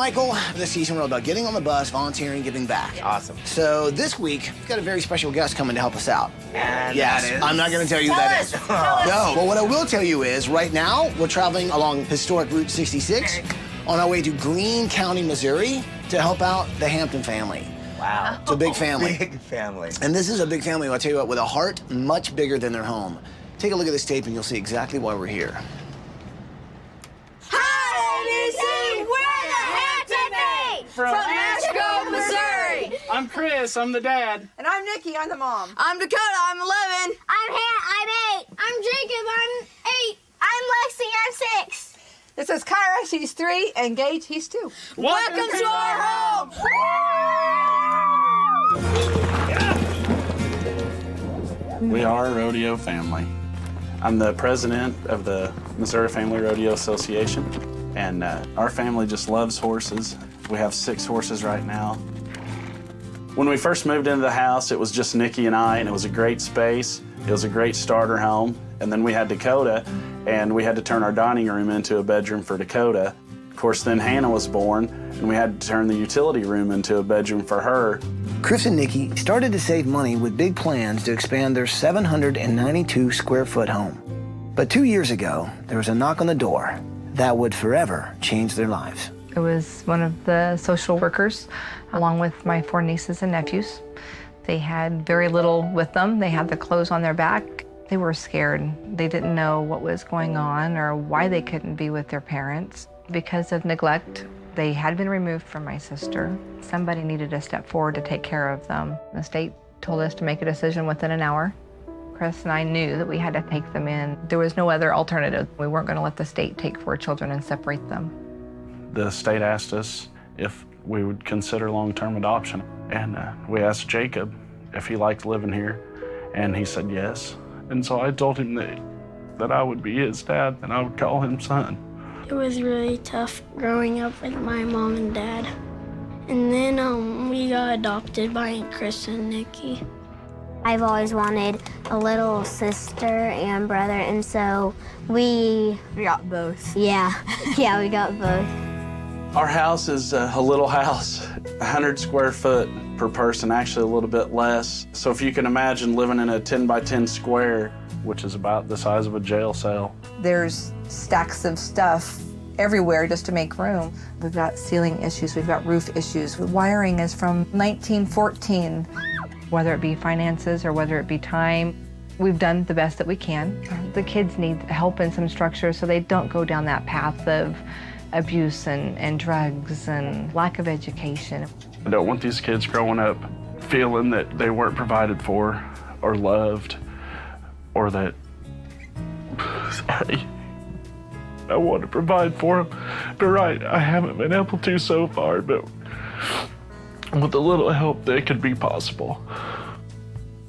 Michael. This season, we're all about getting on the bus, volunteering, giving back. Awesome. So this week, we've got a very special guest coming to help us out. And yes, that is... I'm not going to tell you who that is. Tell us. No, but what I will tell you is, right now, we're traveling along historic Route 66 on our way to Greene County, Missouri, to help out the Hampton family. Wow. It's a big family. Big family. And this is a big family, I'll tell you what, with a heart much bigger than their home. Take a look at this tape and you'll see exactly why we're here. From Nashville, Missouri. I'm Chris, I'm the dad. And I'm Nikki, I'm the mom. I'm Dakota, I'm 11. I'm Hannah, I'm 8. I'm Jacob, I'm 8. I'm Lexi, I'm 6. This is Kyra, she's 3, and Gage, he's 2. Welcome to our home. We are a rodeo family. I'm the president of the Missouri Family Rodeo Association, and our family just loves horses. We have 6 horses right now. When we first moved into the house, it was just Nikki and I, and it was a great space. It was a great starter home. And then we had Dakota, and we had to turn our dining room into a bedroom for Dakota. Of course, then Hannah was born, and we had to turn the utility room into a bedroom for her. Chris and Nikki started to save money with big plans to expand their 792 square foot home. But 2 years ago, there was a knock on the door that would forever change their lives. It was one of the social workers, along with my 4 nieces and nephews. They had very little with them. They had the clothes on their back. They were scared. They didn't know what was going on or why they couldn't be with their parents. Because of neglect, they had been removed from my sister. Somebody needed to step forward to take care of them. The state told us to make a decision within an hour. Chris and I knew that we had to take them in. There was no other alternative. We weren't going to let the state take 4 children and separate them. The state asked us if we would consider long-term adoption. And we asked Jacob if he liked living here, and he said yes. And so I told him that I would be his dad and I would call him son. It was really tough growing up with my mom and dad. And then we got adopted by Chris and Nikki. I've always wanted a little sister and brother, and so we got both. Yeah, we got both. Our house is a little house, 100 square foot per person, actually a little bit less. So if you can imagine living in a 10 by 10 square, which is about the size of a jail cell. There's stacks of stuff everywhere just to make room. We've got ceiling issues, we've got roof issues. The wiring is from 1914. Whether it be finances or whether it be time, we've done the best that we can. The kids need help in some structure so they don't go down that path of abuse and drugs and lack of education. I don't want these kids growing up feeling that they weren't provided for or loved or that, sorry, I want to provide for them. But right, I haven't been able to so far, but with a little help, that could be possible.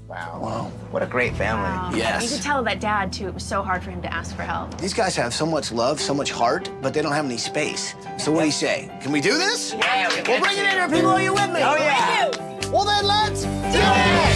Wow. What a great family. Wow. Yes. You could tell that dad, too, it was so hard for him to ask for help. These guys have so much love, so much heart, but they don't have any space. So what do you say? Can we do this? Yeah, We'll bring it in here, people. Are you with me? Oh, yeah. Well, then let's do it!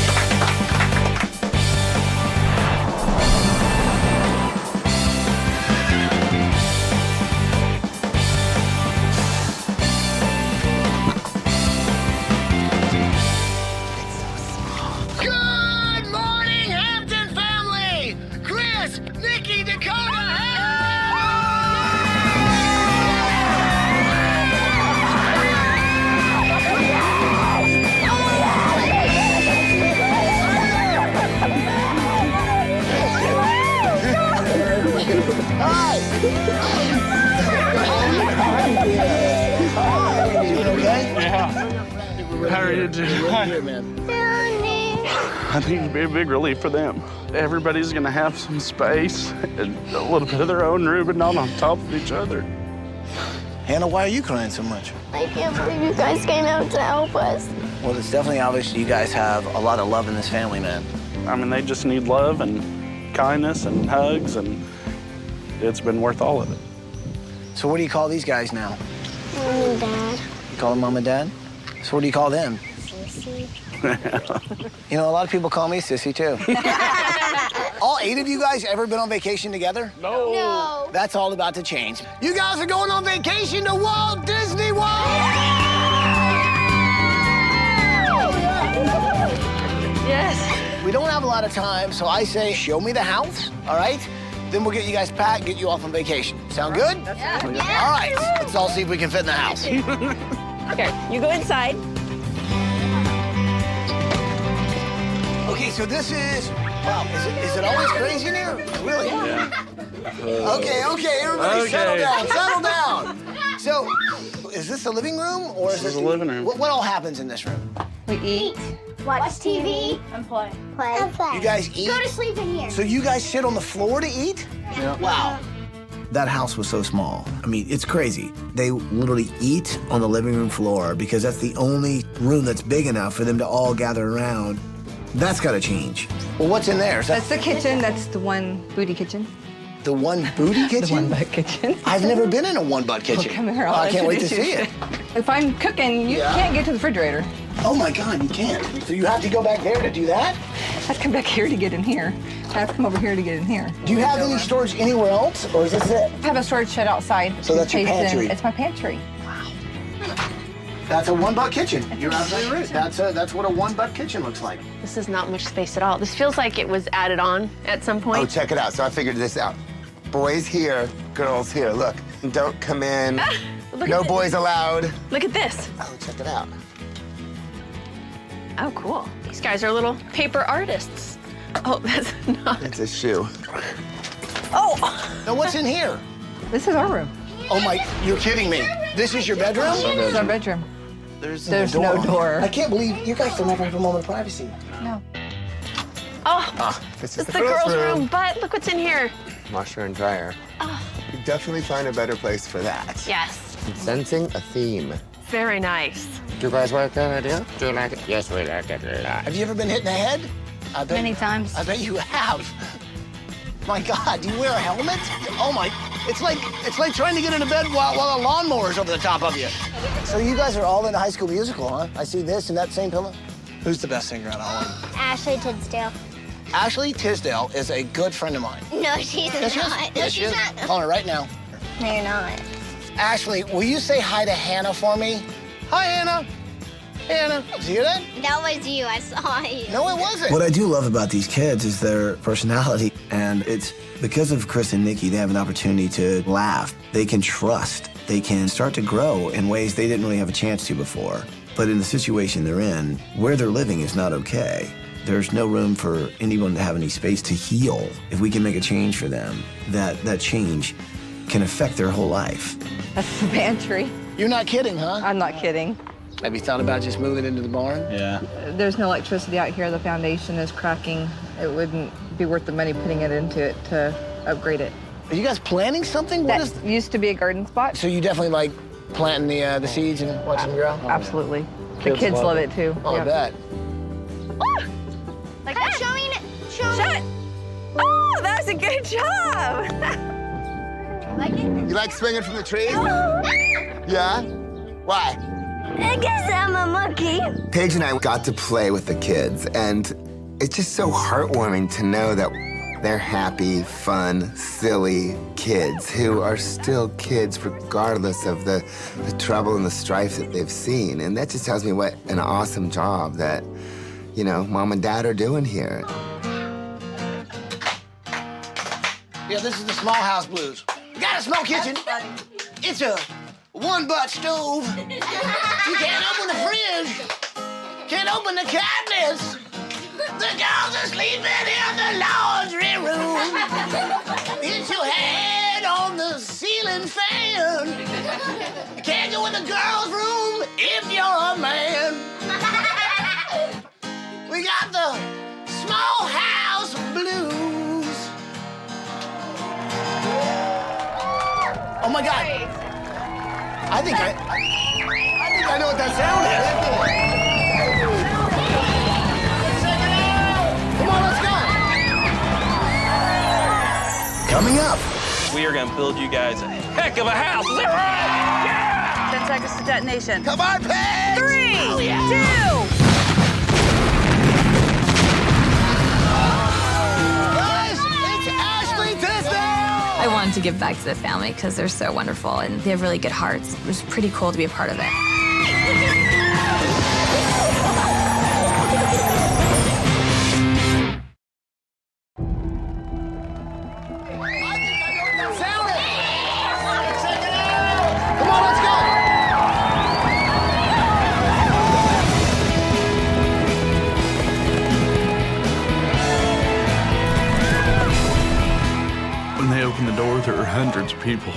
Good morning, Hampton family! Chris, Nikki, Dakota, Hi! You doing okay? Yeah. How are you doing? I think it'd be a big relief for them. Everybody's gonna have some space and a little bit of their own room, but not on top of each other. Hannah, why are you crying so much? I can't believe you guys came out to help us. Well, it's definitely obvious you guys have a lot of love in this family, man. I mean, they just need love and kindness and hugs, and it's been worth all of it. So what do you call these guys now? Mom and Dad. You call them Mom and Dad? So what do you call them? Sissy. You know, a lot of people call me Sissy, too. all 8 of you guys ever been on vacation together? No. That's all about to change. You guys are going on vacation to Walt Disney World! Yes. We don't have a lot of time, so I say show me the house, all right? Then we'll get you guys packed, get you off on vacation. Sound good? Yeah. All right, let's all see if we can fit in the house. Okay, you go inside. Okay, so this is, wow, is it always crazy in here? Really? Yeah. Okay, everybody settle down. So, is this a living room or is This is a living room. What all happens in this room? We eat. Watch TV. And play. Play. You guys eat? Go to sleep in here. So you guys sit on the floor to eat? Yeah. Wow. That house was so small. I mean, it's crazy. They literally eat on the living room floor because that's the only room that's big enough for them to all gather around. That's gotta change. Well, what's in there? Is that That's the kitchen. That's the one booty kitchen. the one booty kitchen? The one butt kitchen. I've never been in a one butt kitchen. Come here. Oh, I can't wait to see it. If I'm cooking, you Yeah. can't get to the refrigerator. Oh my God, you can't. So you have to go back there to do that? I have to come back here to get in here. I have to come over here to get in here. Do you have any storage anywhere else, or is this it? I have a storage shed outside. So that's your In case pantry. It's my pantry. That's a one butt kitchen. You're absolutely right. That's what a one butt kitchen looks like. This is not much space at all. This feels like it was added on at some Oh, point. check it out. So I figured this out. Boys here, girls here. Look, don't come in. Look No at boys allowed. Look at this. Oh, check it out. Oh, cool. These guys are little paper artists. Oh, that's not. It's a shoe. Oh! Now what's in here? This is our room. Oh my, you're kidding me. This is your bedroom? This is our bedroom. There's no door. I can't believe you guys don't ever have a moment of privacy. No. Oh, This it's is the girls' room, but look what's in here. Washer and dryer. You definitely find a better place for that. Yes, I'm sensing a theme. very nice. Do you guys like that idea? Do you like it? Yes, we like it a lot. Have you ever been hit in the head? I bet, Many times. I bet you have. My God, do you wear a helmet? Oh my, it's like trying to get into bed while a lawnmower's over the top of you. So you guys are all into High School Musical, huh? I see this and that same pillow. Who's the best singer out of all of them? Ashley Tisdale. Ashley Tisdale is a good friend of mine. No, she's Yes, she is. not. No, Yes, she she's is. not. Calling her right now. No, you're not. Ashley, will you say hi to Hannah for me? Hi, Hannah. Hannah, did you hear that? That was you. I saw you. No, it wasn't. What I do love about these kids is their personality, and it's because of Chris and Nikki, they have an opportunity to laugh. They can trust. They can start to grow in ways they didn't really have a chance to before. But in the situation they're in, where they're living is not okay. There's no room for anyone to have any space to heal. If we can make a change for them, that change can affect their whole life. That's the pantry. You're not kidding, huh? I'm not kidding. Have you thought about just moving into the barn? Yeah. There's no electricity out here. The foundation is cracking. It wouldn't be worth the money putting it into it to upgrade it. Are you guys planting something? What That used to be a garden spot. So you definitely like planting the seeds and watching them grow? Absolutely. The Kids kids love love it. it too. Oh, I Yeah. bet. Like I'm that. showing it. Show Shut. Oh, that was a good job. Like it? You like swinging from the trees? Yeah? Why? I guess I'm a monkey. Paige and I got to play with the kids, and it's just so heartwarming to know that they're happy, fun, silly kids who are still kids regardless of the trouble and the strife that they've seen. And that just tells me what an awesome job that, you know, Mom and Dad are doing here. Yeah, this is the small house blues. We got a small kitchen. It's a one-butt stove. You can't open the fridge. Can't open the cabinets. The girls are sleeping in the laundry room. Hit your head on the ceiling fan. You can't go in the girls' room if you're a man. We got the small house blues. Oh my God! I think I know what that sound is. Come on, let's go. Coming up. We are gonna build you guys a heck of a house. Is that right? Yeah! 10 seconds to detonation. Come on, Paige! 3, 2. Guys, give back to the family because they're so wonderful and they have really good hearts. It was pretty cool to be a part of it. When they opened the door, there were hundreds of people.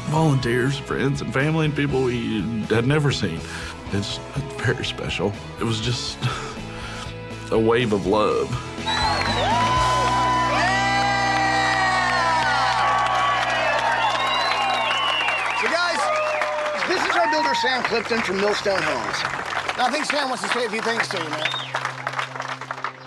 Volunteers, friends, and family, and people we had never seen. It's very special. It was just a wave of love. So guys, this is our builder, Sam Clifton from Millstone Homes. Now, I think Sam wants to say a few things to you, man.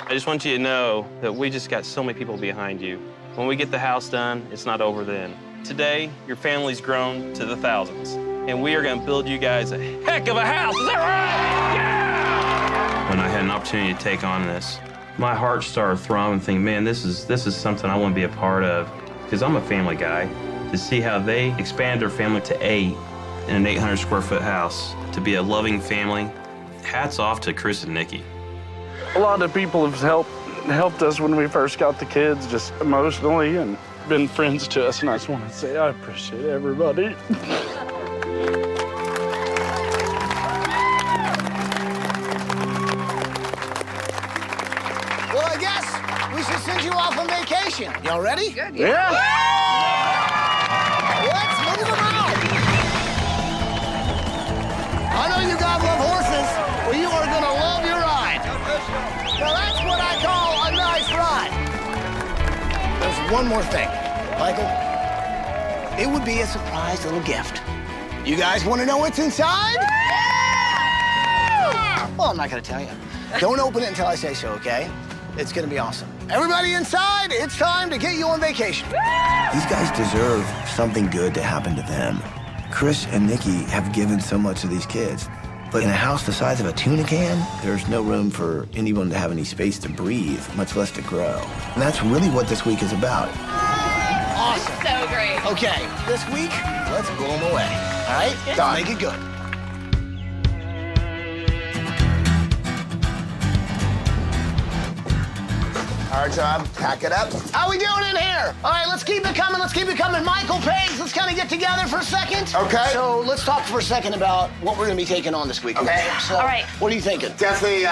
I just want you to know that we just got so many people behind you. When we get the house done, it's not over then. Today, your family's grown to the thousands, and we are gonna build you guys a heck of a house. Is that right? Yeah! When I had an opportunity to take on this, my heart started throbbing, thinking, man, this is something I want to be a part of, because I'm a family guy. To see how they expand their family to 8 in an 800 square foot house, to be a loving family, hats off to Chris and Nikki. A lot of people have helped us when we first got the kids, just emotionally, and been friends to us, and I just want to say I appreciate everybody. Well, I guess we should send you off on vacation. Y'all ready? Good. Yeah. Let's move around. I know you guys love horses. Well, you are gonna love your ride. Now that's what I call a nice ride. There's one more thing. Michael, it would be a surprise little gift. You guys want to know what's inside? Yeah! Well, I'm not going to tell you. Don't open it until I say so, okay? It's going to be awesome. Everybody inside, it's time to get you on vacation. These guys deserve something good to happen to them. Chris and Nikki have given so much to these kids. But in a house the size of a tuna can, there's no room for anyone to have any space to breathe, much less to grow. And that's really what this week is about. Awesome. So great. Okay, this week, let's blow them away. All right? Done. Make it good. Our job, pack it up. How we doing in here? All right, let's keep it coming. Let's keep it coming. Michael, Paige, let's kind of get together for a second. Okay. So let's talk for a second about what we're going to be taking on this week. Okay. So, All right. What are you thinking? Definitely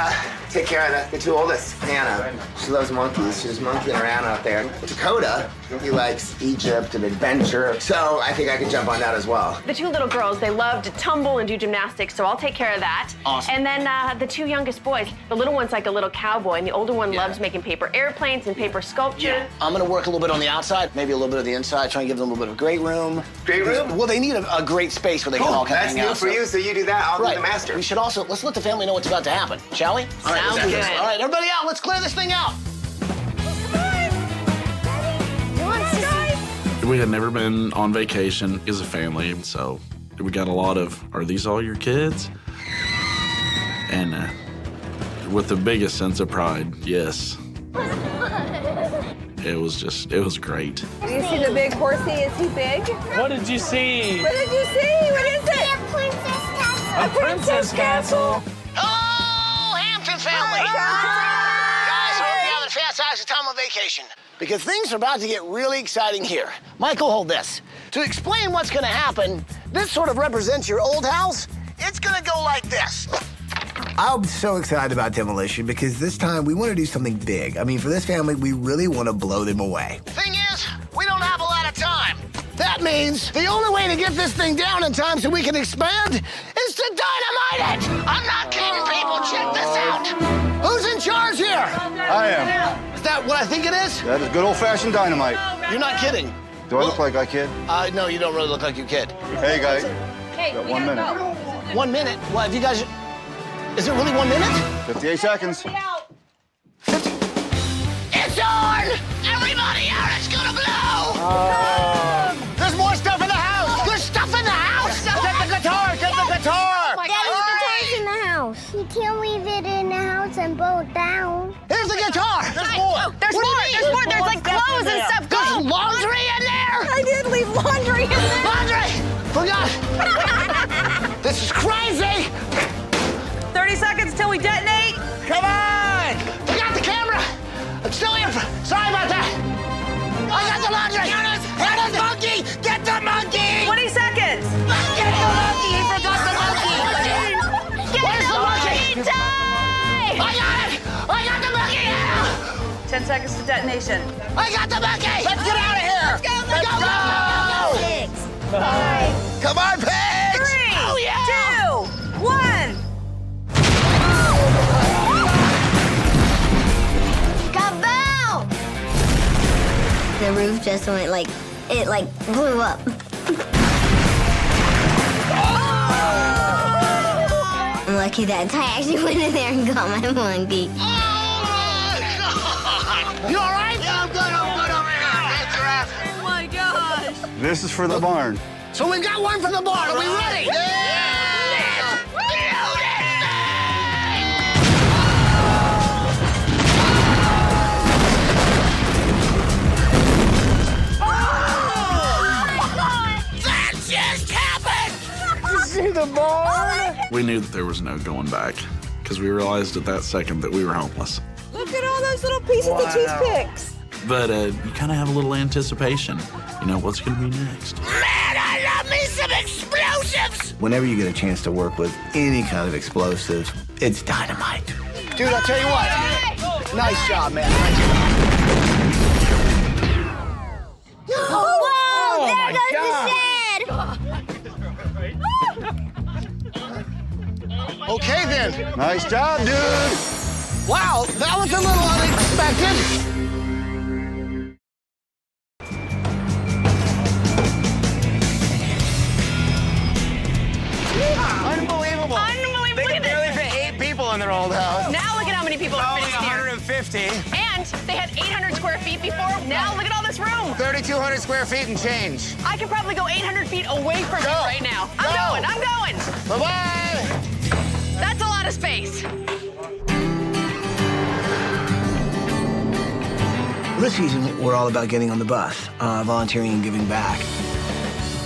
take care of the two oldest. Hannah, she loves monkeys. She's monkeying around out there. Dakota, he likes Egypt and adventure. So I think I could jump on that as well. The 2 little girls, they love to tumble and do gymnastics, so I'll take care of that. Awesome. And then the 2 youngest boys, the little one's like a little cowboy, and the older one loves making paper airplanes and paper sculpture. I'm going to work a little bit on the outside, maybe a little bit of the inside, try and give them a little bit of great room. Great room? Well, they need a great space where they can all kind of That's hang new out. for you, so you do that. I'll do the master. We should also, let's let the family know what's about to happen, shall we? All right, Sounds let's do this. good. All right, everybody out. Let's clear this thing out. We had never been on vacation as a family, so we got a lot of, are these all your kids? And with the biggest sense of pride, yes. It was great. Do you see the big horsey? Is he big? What did you see? What did you see? What is it? A princess castle. Oh, Hampton family! Guys, hope you're having a fantastic time on vacation. Because things are about to get really exciting here. Michael, hold this. To explain what's gonna happen, this sort of represents your old house. It's gonna go like this. I'm so excited about demolition because this time we want to do something big. I mean, for this family, we really want to blow them away. Thing is, we don't have a lot of time. That means the only way to get this thing down in time so we can expand is to dynamite it! I'm not kidding, people. Check this out. Who's in charge here? I am. Is that what I think it is? That is good old-fashioned dynamite. You're not kidding. Do I look like I kid? No, you don't really look like you kid. Hey, guys. Hey, Got 1 minute. 1 minute? Well, have you guys... Is it really 1 minute? 58 seconds. 50. It's on! Everybody out, it's gonna blow! There's more stuff in the house! There's stuff in the house! Get the guitar! Get the guitar! Daddy, the guitar's in the house. You can't leave it in the house and blow it down. Here's the guitar! There's more! There's more! There's more! There's like clothes and stuff! There's laundry in there! here! I did leave laundry in there. Laundry! Forgot! This is crazy! 30 seconds till we detonate. Come on! Forgot the camera! I'm still here. Sorry about that. I got the laundry! Hannah's monkey! Get the monkey! 20 seconds. Get the monkey! He forgot the monkey! Where's the monkey? I got it! I got the monkey! Hannah! 10 seconds to detonation. I got the monkey! Let's get out of here! Let's go! 6, 5. Come on, Paige! 3, Oh, yeah! 2, 1. Kaboom! The roof just went like, it like blew up. I'm lucky that I actually went in there and got my monkey. You all right? Yeah, I'm good over here. Thanks for asking. Oh my gosh. This is for the barn. So we've got one from the barn. Are we ready? Yeah! That just happened! You see the barn? We knew that there was no going back because we realized at that second that we were homeless. Look at all those little pieces of toothpicks. But you kind of have a little anticipation. You know, what's going to be next? Man, I love me some explosives! Whenever you get a chance to work with any kind of explosives, it's dynamite. Dude, I'll tell you what. Nice job, man. Nice job. Whoa! There goes the shed! Okay, then. Nice job, dude. Wow, that was a little unexpected. Unbelievable. They could barely fit 8 people in their old house. Now look at how many people are Only fitting here. 150. And they had 800 square feet before. Now look at all this room. 3,200 square feet and change. I could probably go 800 feet away from you right now. I'm going. Bye-bye. That's a lot of space. This season, we're all about getting on the bus, volunteering and giving back.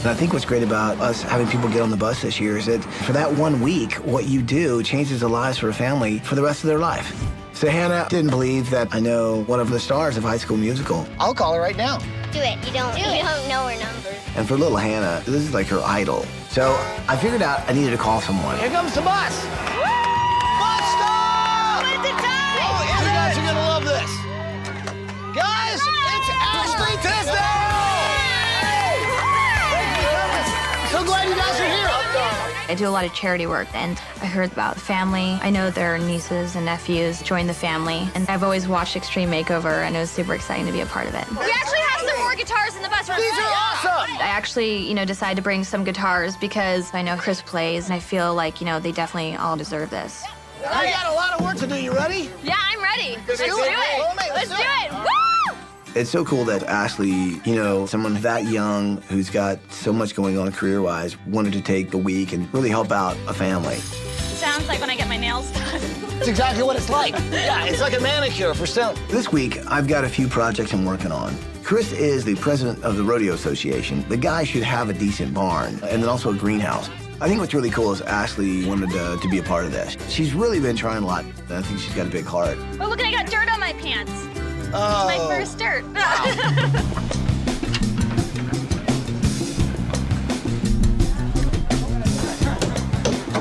And I think what's great about us having people get on the bus this year is that for that 1 week, what you do changes the lives for a family for the rest of their life. So Hannah didn't believe that I know one of the stars of High School Musical. I'll call her right now. Do it. You don't know her numbers. And for little Hannah, this is like her idol. So I figured out I needed to call someone. Here comes the bus. Bus stop! It's a tie! Oh, you guys are gonna love this. Guys, it's Ashley Tisdale! So glad you guys are here. I do a lot of charity work, and I heard about the family. I know their nieces and nephews joined the family, and I've always watched Extreme Makeover, and it was super exciting to be a part of it. We actually have some more guitars in the bus. These are awesome! I actually, decided to bring some guitars because I know Chris plays, and I feel like, they definitely all deserve this. We got a lot of work to do. You ready? Yeah, I'm ready. Let's do it. Let's do it. Woo! It's so cool that Ashley, someone that young who's got so much going on career-wise, wanted to take the week and really help out a family. Sounds like when I get my nails done. It's exactly what it's like. Yeah, it's like a manicure for sale. This week, I've got a few projects I'm working on. Chris is the president of the Rodeo Association. The guy should have a decent barn and then also a greenhouse. I think what's really cool is Ashley wanted to be a part of this. She's really been trying a lot, and I think she's got a big heart. Oh, look, I got dirt on my pants. Oh. It's my first dirt.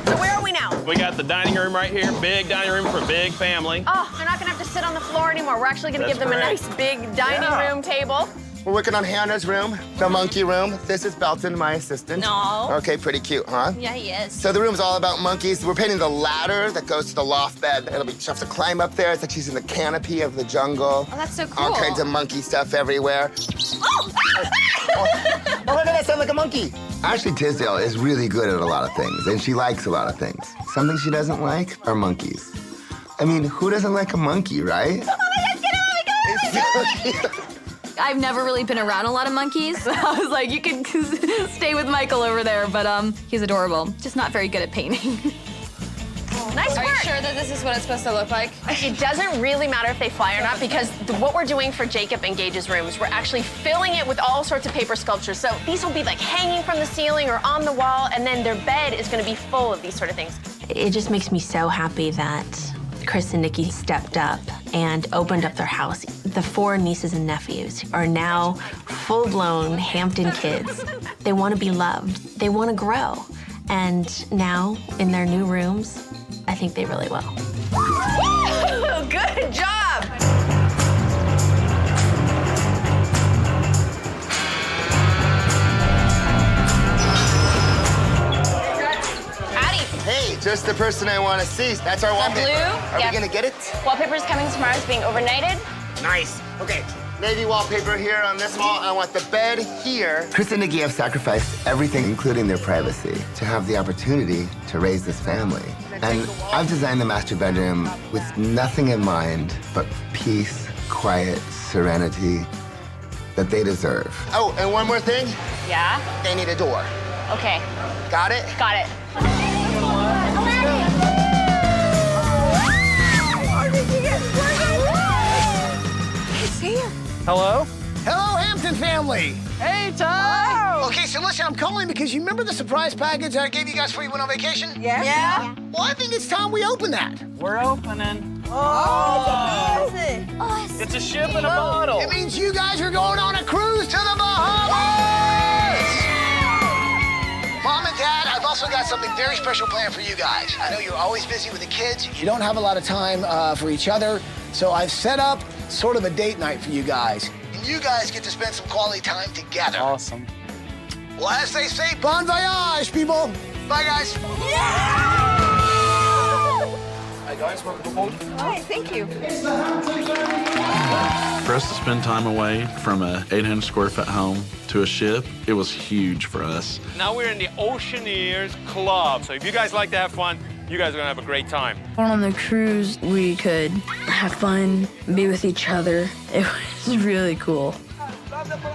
So where are we now? We got the dining room right here, big dining room for a big family. Oh, they're not gonna have to sit on the floor anymore. We're actually gonna That's give them correct. a nice big dining room table. We're working on Hannah's room, the monkey room. This is Belton, my assistant. No. Okay, pretty cute, huh? Yeah, he is. So the room's all about monkeys. We're painting the ladder that goes to the loft bed. She'll have to climb up there. It's like she's in the canopy of the jungle. Oh, that's so cool. All kinds of monkey stuff everywhere. Oh! Oh, look at that, sound like a monkey. Ashley Tisdale is really good at a lot of things, and she likes a lot of things. Something she doesn't like are monkeys. I mean, who doesn't like a monkey, right? Oh my gosh, get him! It's so cute. I've never really been around a lot of monkeys. I was like, you can stay with Michael over there, but he's adorable. Just not very good at painting. Nice Are work. you sure that this is what it's supposed to look like? It doesn't really matter if they fly or not because what we're doing for Jacob and Gage's rooms, we're actually filling it with all sorts of paper sculptures. So these will be like hanging from the ceiling or on the wall, and then their bed is going to be full of these sort of things. It just makes me so happy that Chris and Nikki stepped up and opened up their house. The 4 nieces and nephews are now full-blown Hampton kids. They want to be loved. They want to grow. And now, in their new rooms, I think they really will. Woo! Good job! Hey, just the person I want to see. That's our wallpaper. blue? Are Yeah. we gonna get it? Wallpaper's coming tomorrow. It's being overnighted. Nice. Okay, navy wallpaper here on this wall. I want the bed here. Chris and Nikki have sacrificed everything, including their privacy, to have the opportunity to raise this family. And I've designed the master bedroom with nothing in mind but peace, quiet, serenity that they deserve. Oh, and one more thing. Yeah? They need a door. Okay. Got it? Got it. Hello? Hello, Hampton family. Hey, Ty! Okay, so listen, I'm calling because you remember the surprise package I gave you guys before you went on vacation? Yeah? Well, I think it's time we open that. We're opening. Oh, it's amazing. It's a ship in a bottle. It means you guys are going on a cruise to the Bahamas! Mom and Dad, I've also got something very special planned for you guys. I know you're always busy with the kids. You don't have a lot of time for each other, so I've set up sort of a date night for you guys. And you guys get to spend some quality time together. Awesome. Well, as they say, bon voyage, people. Bye, guys. Hey, guys, welcome aboard. Oh, thank you. For us to spend time away from a 800 square foot home to a ship, it was huge for us. Now we're in the Oceaneers Club. So if you guys like to have fun, you guys are gonna have a great time. On the cruise, we could have fun, be with each other. It was really cool.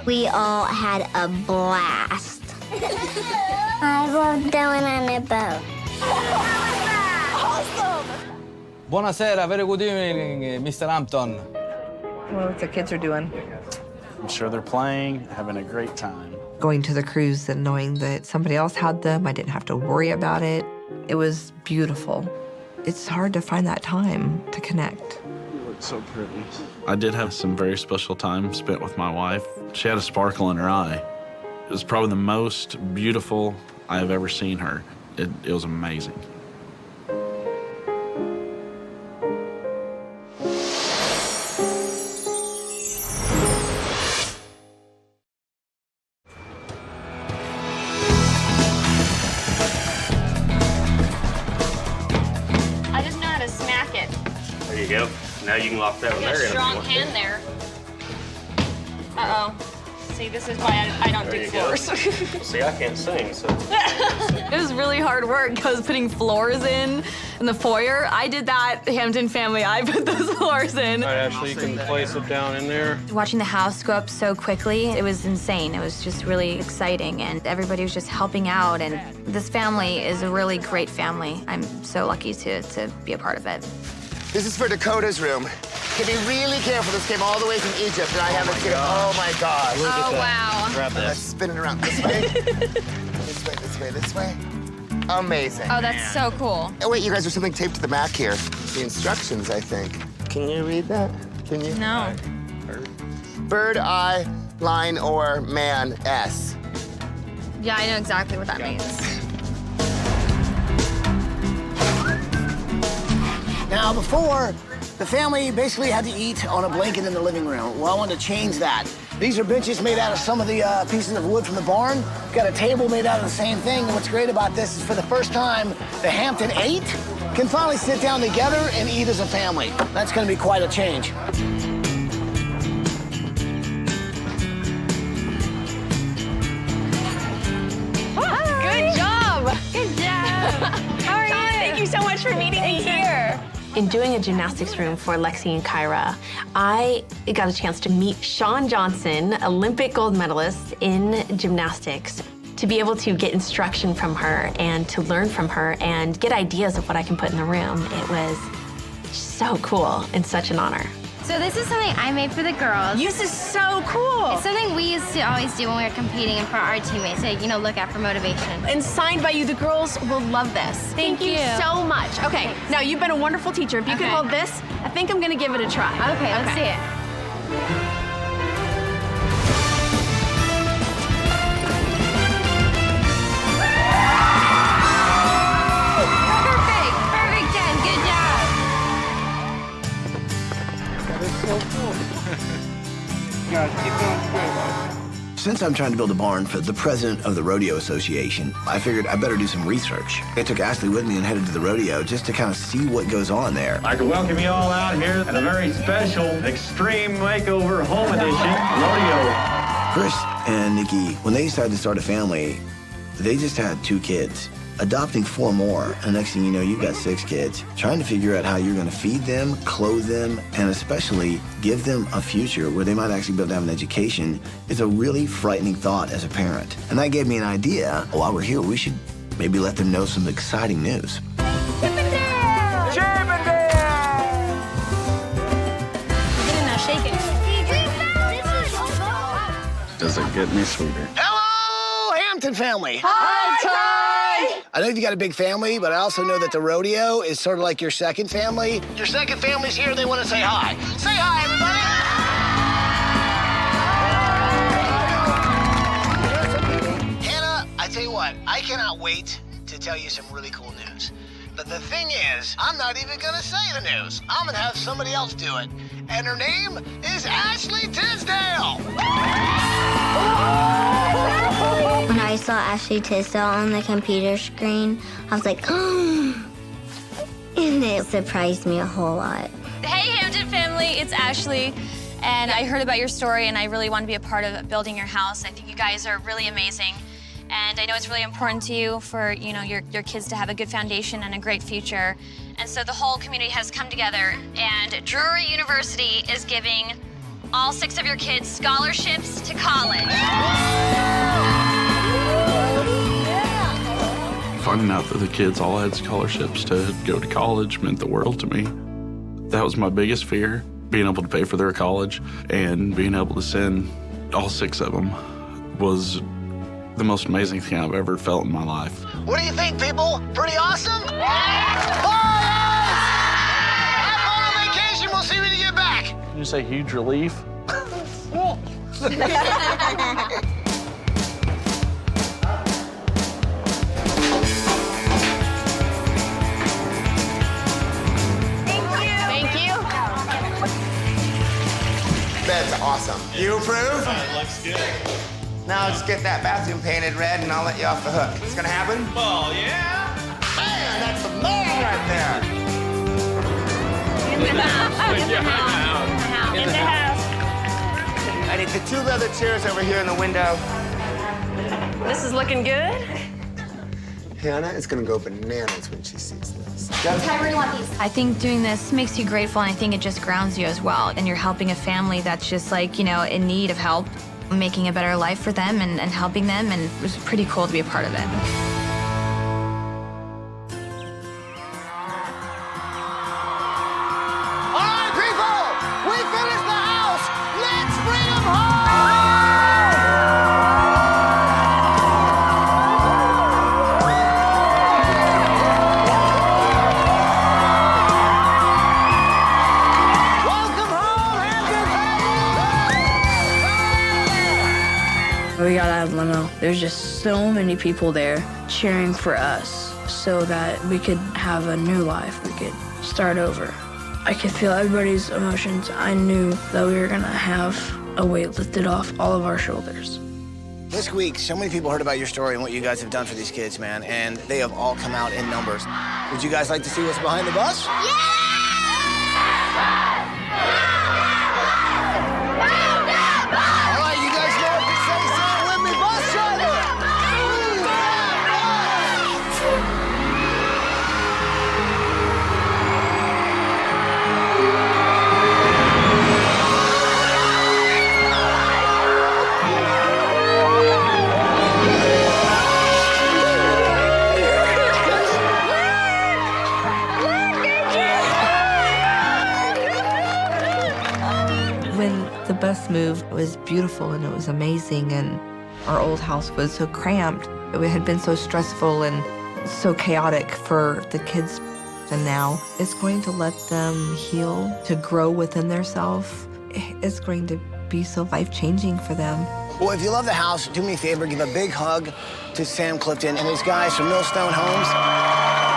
We all had a blast. I love going on a boat. Buonasera, very good evening, Mr. Hampton. What the kids are doing. I'm sure they're playing, having a great time. Going to the cruise and knowing that somebody else had them, I didn't have to worry about it. It was beautiful. It's hard to find that time to connect. You look so pretty. I did have some very special time spent with my wife. She had a sparkle in her eye. It was probably the most beautiful I have ever seen her. It was amazing. I just know how to smack it. There you go. Now you can lock that one You got there. a in if you strong want. hand there. Uh-oh. See, this is why I don't There do you go. floors. See, I can't sing, so. It was really hard work. I was putting floors in the foyer. I did that, Hampton family. I put those floors in. All right, Ashley, you can place it down in there. Watching the house go up so quickly, it was insane. It was just really exciting, and everybody was just helping out. And this family is a really great family. I'm so lucky to be a part of it. This is for Dakota's room. Can be really careful. This came all the way from Egypt, and I haven't seen it. Oh my gosh. Look at that. Wow. Grab Let's this. spin it around this way. This way, this way, this way. Amazing. Oh, that's so cool. Oh, wait, you guys, there's something taped to the back here. The instructions, I think. Can you read that? Can you? No. Bird, eye, line, or man, S. Yeah, I know exactly what that means. Now, before, the family basically had to eat on a blanket in the living room. Well, I wanted to change that. These are benches made out of some of the pieces of wood from the barn. Got a table made out of the same thing. And what's great about this is for the first time, the Hampton 8 can finally sit down together and eat as a family. That's going to be quite a change. Good job! Good job! How are you? Thank you so much for meeting me here. In doing a gymnastics room for Lexi and Kyra, I got a chance to meet Shawn Johnson, Olympic gold medalist in gymnastics. To be able to get instruction from her and to learn from her and get ideas of what I can put in the room, it was so cool and such an honor. So this is something I made for the girls. This is so cool. It's something we used to always do when we were competing and for our teammates to, you know, look at for motivation. And signed by you. The girls will love this. Thank you so much. Okay, now you've been a wonderful teacher. If you could hold this, I think I'm gonna give it a try. Okay, let's see it. Perfect, Jen, good job. That is so cool. Guys, keep going straight. Since I'm trying to build a barn for the president of the Rodeo Association, I figured I better do some research. I took Ashley with me and headed to the rodeo just to kind of see what goes on there. I'd like to welcome you all out here at a very special Extreme Makeover Home Edition Rodeo. Chris and Nikki, when they decided to start a family, they just had 2 kids. Adopting 4 more, and next thing you know, you've got 6 kids. Trying to figure out how you're gonna feed them, clothe them, and especially give them a future where they might actually be able to have an education is a really frightening thought as a parent. And that gave me an idea. While we're here, we should maybe let them know some exciting news. Does it get any sweeter? Hello, Hampton family. Hi, Ty! I know you got a big family, but I also know that the rodeo is sort of like your second family. Your second family's here, they want to say hi. Say hi, everybody. Hannah, I tell you what, I cannot wait to tell you some really cool news. But the thing is, I'm not even gonna say the news. I'm gonna have somebody else do it. And her name is Ashley Tisdale. When I saw Ashley Tisdale on the computer screen, I was like, and it surprised me a whole lot. Hey, Hampton family, it's Ashley. And I heard about your story, and I really want to be a part of building your house. I think you guys are really amazing. And I know it's really important to you for, you know, your kids to have a good foundation and a great future. And so the whole community has come together, and Drury University is giving all 6 of your kids scholarships to college. Finding out that the kids all had scholarships to go to college meant the world to me. That was my biggest fear, being able to pay for their college, and being able to send all 6 of them was the most amazing thing I've ever felt in my life. What do you think, people? Pretty awesome? Have fun on vacation. We'll see when you get back. Did you say huge relief? Thank you. Bed's awesome. You approve? Looks good. Now just get that bathroom painted red and I'll let you off the hook. It's gonna happen? Oh, yeah? Man, that's the man right there. In the house. In the house. I need the 2 leather chairs over here in the window. This is looking good. Hannah is gonna go bananas when she sees this. I think doing this makes you grateful, and I think it just grounds you as well. And you're helping a family that's just like, you know, in need of help, making a better life for them and helping them, and it was pretty cool to be a part of it. All right, people, we finished the house. Let's bring them home. Welcome home, Hampton. We got out of limo. There's just so many people there cheering for us so that we could have a new life. We could start over. I could feel everybody's emotions. I knew that we were gonna have a weight lifted off all of our shoulders. This week, so many people heard about your story and what you guys have done for these kids, man, and they have all come out in numbers. Would you guys like to see what's behind the bus? All right, you guys know what to say. Say it with me, bus driver. The bus move was beautiful and it was amazing, and our old house was so cramped. It had been so stressful and so chaotic for the kids, and now it's going to let them heal, to grow within themselves. It's going to be so life-changing for them. Well, if you love the house, do me a favor, give a big hug to Sam Clifton and his guys from Millstone Homes.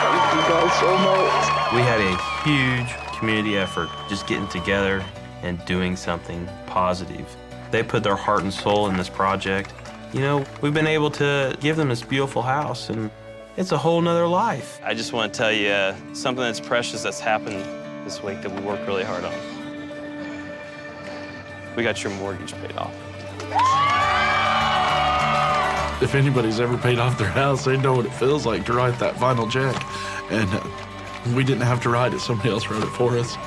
Thank you guys so much. We had a huge community effort just getting together and doing something positive. They put their heart and soul in this project. You know, we've been able to give them this beautiful house, and it's a whole nother life. I just want to tell you something that's precious that's happened this week that we worked really hard on. We got your mortgage paid off. If anybody's ever paid off their house, they know what it feels like to write that final check. And we didn't have to write it, somebody else wrote it for us.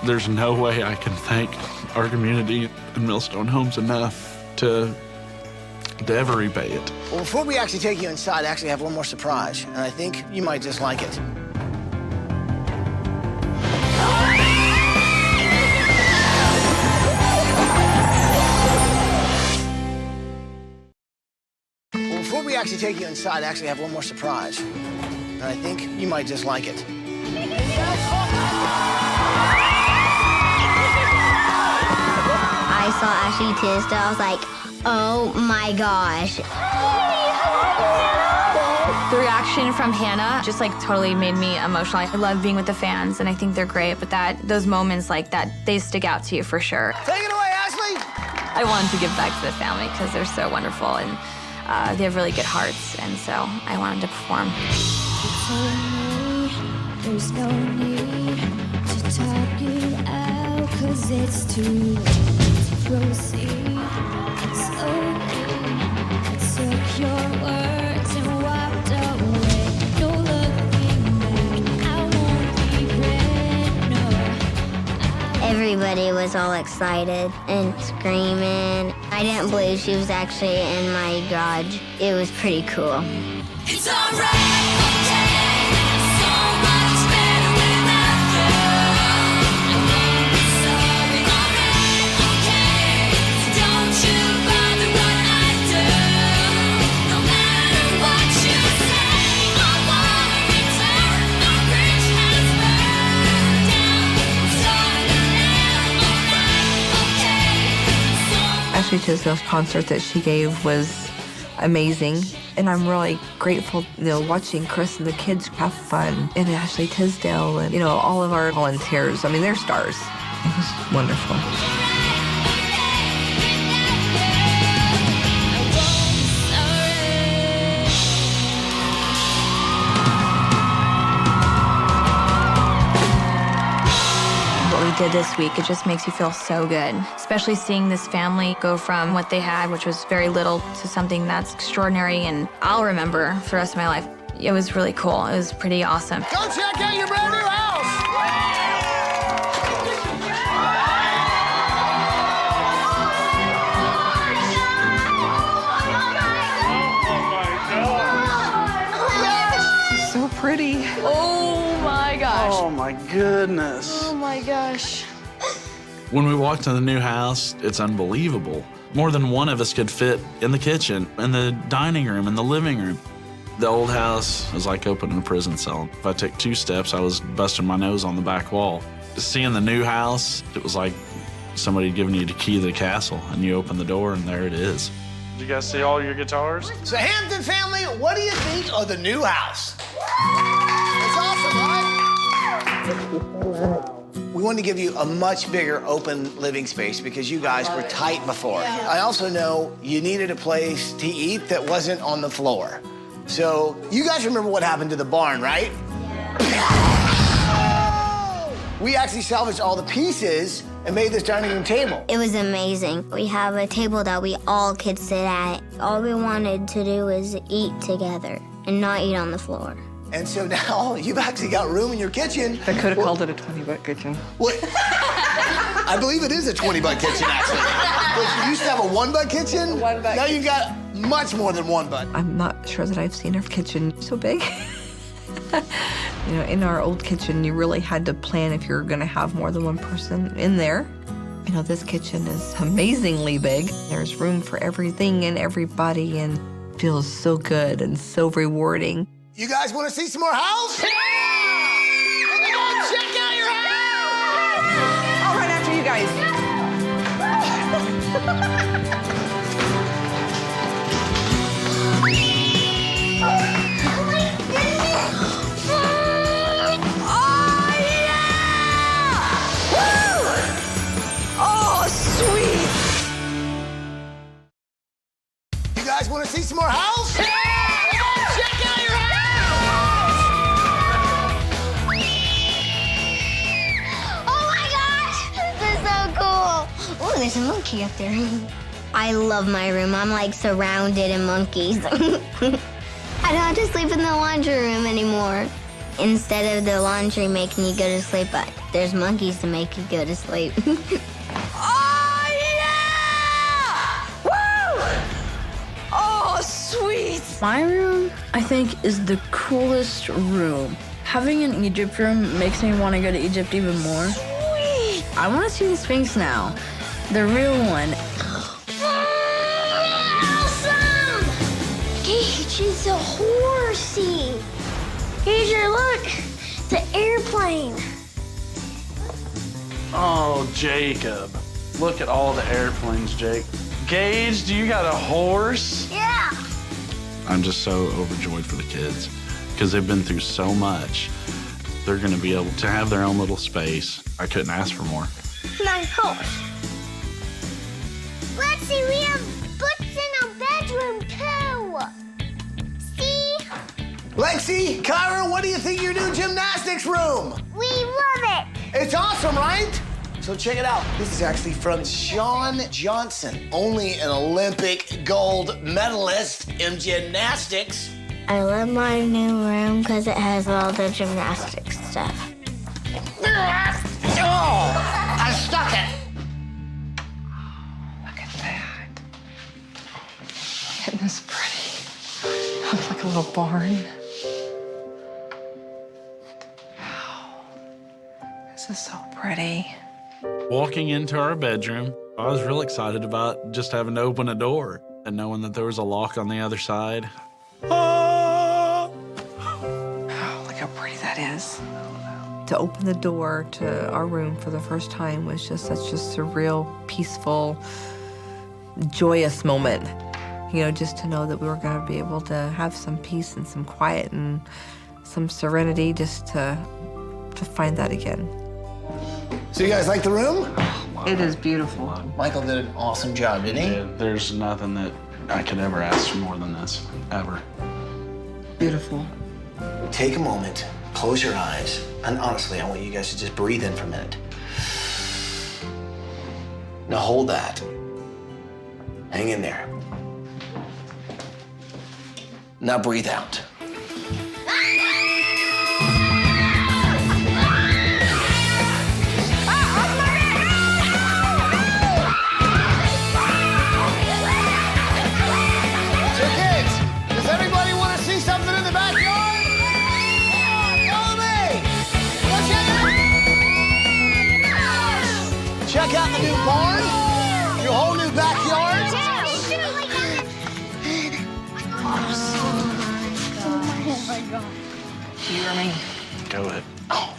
There's no way I can thank our community and Millstone Homes enough to ever repay it. Well, before we actually take you inside, I actually have one more surprise, and I think you might just like it. Well, before we actually take you inside, I actually have one more surprise, and I think you might just like it. I saw Ashley Tisdale. I was like, oh my gosh. The reaction from Hannah just like totally made me emotional. I love being with the fans and I think they're great, but those moments like that, they stick out to you for sure. Take it away, Ashley! I wanted to give back to the family because they're so wonderful and they have really good hearts, and so I wanted to perform. There's no need to talk it out, 'cause it's too late to proceed. Slowly, I took your words and walked away. No looking back, I won't regret, no. Everybody was all excited and screaming. I didn't believe she was actually in my garage. It was pretty cool. It's alright, okay, so much better without you. I know you're sorry, alright, okay, so don't you bother what I do. No matter what you say, I wanna return. My bridge has burned down. I'm starting now, alright, okay. Ashley Tisdale's concert that she gave was amazing, and I'm really grateful, watching Chris and the kids have fun, and Ashley Tisdale and, all of our volunteers. I mean, they're stars. It was wonderful. What we did this week, it just makes you feel so good, especially seeing this family go from what they had, which was very little, to something that's extraordinary, and I'll remember for the rest of my life. It was really cool. It was pretty awesome. Go check out your brand new house! So pretty. Oh my gosh. Oh my goodness. Oh my gosh. When we walked in the new house, it's unbelievable. More than one of us could fit in the kitchen, in the dining room, in the living room. The old house was like opening a prison cell. If I took 2 steps, I was busting my nose on the back wall. Seeing the new house, it was like somebody giving you the key to the castle, and you open the door, and there it is. Did you guys see all your guitars? So Hampton family, what do you think of the new house? It's awesome, right? We wanted to give you a much bigger open living space because you guys were tight before. I also know you needed a place to eat that wasn't on the floor. So you guys remember what happened to the barn, right? We actually salvaged all the pieces and made this dining room table. It was amazing. We have a table that we all could sit at. All we wanted to do was eat together and not eat on the floor. And so now you've actually got room in your kitchen. I could have called it a 20-butt kitchen. What? I believe it is a 20-butt kitchen, actually. But you used to have a 1-butt kitchen. Now you've got much more than 1 butt. I'm not sure that I've seen our kitchen so big. In our old kitchen, you really had to plan if you were going to have more than one person in there. You know, this kitchen is amazingly big. There's room for everything and everybody, and feels so good and so rewarding. You guys want to see some more house? Yeah! Come on, check out your house! I'll run after you guys. You guys want to see some more house? Yeah! Come on, check out your house! Oh my gosh! This is so cool. Oh, there's a monkey up there. I love my room. I'm like surrounded in monkeys. I don't have to sleep in the laundry room anymore. Instead of the laundry making you go to sleep, there's monkeys to make you go to sleep. Sweet! My room, I think, is the coolest room. Having an Egypt room makes me want to go to Egypt even more. Sweet! I want to see the Sphinx now. The real one. Awesome! Gage is a horsey. Gager, look! The airplane. Oh, Jacob. Look at all the airplanes, Jake. Gage, do you got a horse? Yeah! I'm just so overjoyed for the kids because they've been through so much. They're going to be able to have their own little space. I couldn't ask for more. My horse. Let's see, we have books in our bedroom too. See? Lexi, Kyra, what do you think of your new gymnastics room? We love it. It's awesome, right? So check it out. This is actually from Shawn Johnson, only an Olympic gold medalist in gymnastics. I love my new room because it has all the gymnastics stuff. Oh, I stuck it. Look at that. Isn't this pretty? It looks like a little barn. Wow. This is so pretty. Walking into our bedroom, I was real excited about just having to open a door and knowing that there was a lock on the other side. Oh, look how pretty that is. To open the door to our room for the first time was just such a surreal, peaceful, joyous moment. You know, just to know that we were going to be able to have some peace and some quiet and some serenity, just to find that again. So you guys like the room? It is beautiful. Michael did an awesome job, didn't he? Yeah, there's nothing that I could ever ask for more than this, ever. Beautiful. Take a moment, close your eyes, and honestly, I want you guys to just breathe in for a minute. Now hold that. Hang in there. Now breathe out. Check out the new barn, your whole new backyard. Oh my God. You or me? Go ahead. Oh.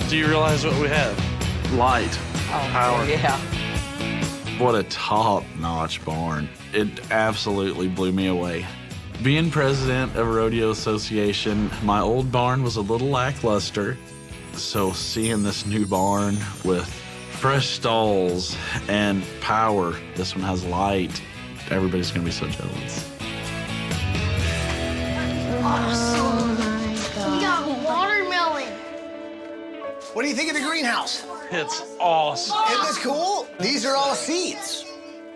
Do you realize what we have? Light, power. Yeah. What a top-notch barn. It absolutely blew me away. Being president of a rodeo association, my old barn was a little lackluster. So seeing this new barn with fresh stalls and power, this one has light, everybody's gonna be so jealous. Oh my God. We got watermelon. What do you think of the greenhouse? It's awesome. Isn't this cool? These are all seeds.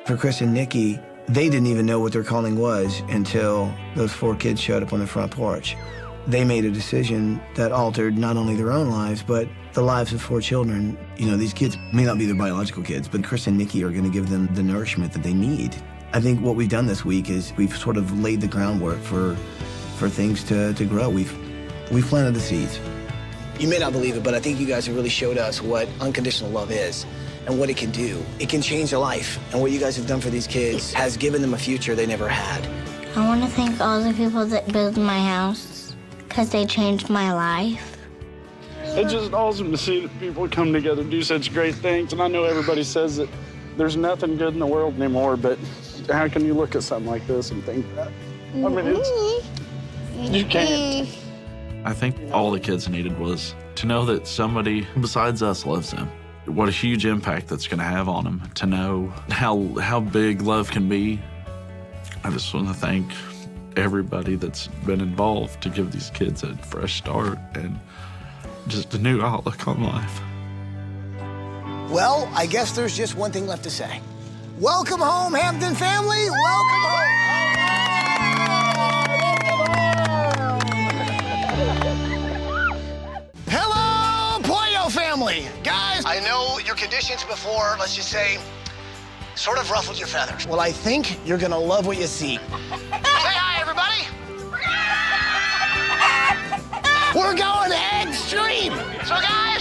For Chris and Nikki, they didn't even know what their calling was until those 4 kids showed up on the front porch. They made a decision that altered not only their own lives, but the lives of 4 children. You know, these kids may not be their biological kids, but Chris and Nikki are going to give them the nourishment that they need I think what we've done this week is we've sort of laid the groundwork for things to grow. We've planted the seeds. You may not believe it, but I think you guys have really showed us what unconditional love is and what it can do. It can change a life, and what you guys have done for these kids has given them a future they never had. I want to thank all the people that built my house because they changed my life. It's just awesome to see that people come together and do such great things. And I know everybody says that there's nothing good in the world anymore, but how can you look at something like this and think that? I mean, you can't. I think all the kids needed was to know that somebody besides us loves them. What a huge impact that's going to have on them, to know how big love can be. I just want to thank everybody that's been involved to give these kids a fresh start and just a new outlook on life. Well, I guess there's just one thing left to say. Welcome home, Hampton family. Welcome home. Hello, Pollo family. Guys, I know your conditions before, let's just say, sort of ruffled your feathers. Well, I think you're gonna love what you see. Say hi, everybody. We're going extreme. So, guys,